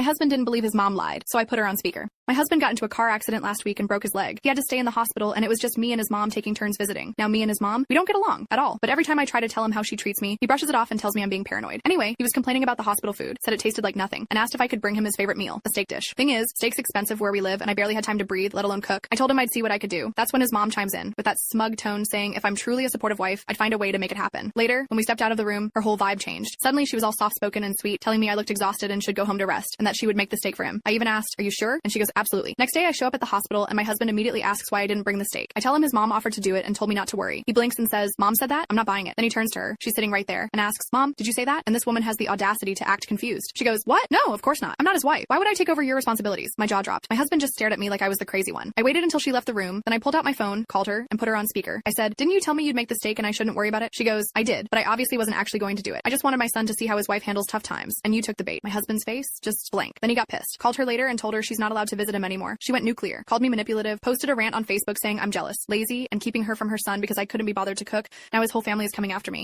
My husband didn't believe his mom lied, so I put her on speaker. My husband got into a car accident last week and broke his leg. He had to stay in the hospital, and it was just me and his mom taking turns visiting. Now me and his mom, we don't get along at all, but every time I try to tell him how she treats me, he brushes it off and tells me I'm being paranoid. Anyway, he was complaining about the hospital food, said it tasted like nothing, and asked if I could bring him his favorite meal, a steak dish. Thing is, steak's expensive where we live, and I barely had time to breathe, let alone cook. I told him I'd see what I could do. That's when his mom chimes in, with that smug tone saying if I'm truly a supportive wife, I'd find a way to make it happen. Later, when we stepped out of the room, her whole vibe changed. Suddenly, she was all soft-spoken and sweet, telling me I looked exhausted and should go home to rest, and that she would make the steak for him. I even asked, "Are you sure?" And she goes, "Absolutely." Next day, I show up at the hospital, and my husband immediately asks why I didn't bring the steak. I tell him his mom offered to do it and told me not to worry. He blinks and says, "Mom said that? I'm not buying it." Then he turns to her, she's sitting right there, and asks, "Mom, did you say that?" And this woman has the audacity to act confused. She goes, "What? No, of course not. I'm not his wife. Why would I take over your responsibilities?" My jaw dropped. My husband just stared at me like I was the crazy one. I waited until she left the room, then I pulled out my phone, called her, and put her on speaker. I said, "Didn't you tell me you'd make the steak and I shouldn't worry about it?" She goes, "I did, but I obviously wasn't actually going to do it. I just wanted my son to see how his wife handles tough times, and you took the bait." My husband's face just blank. Then he got pissed. Called her later and told her she's not allowed to visit him anymore. She went nuclear, called me manipulative, posted a rant on Facebook saying I'm jealous, lazy, and keeping her from her son because I couldn't be bothered to cook. Now his whole family is coming after me.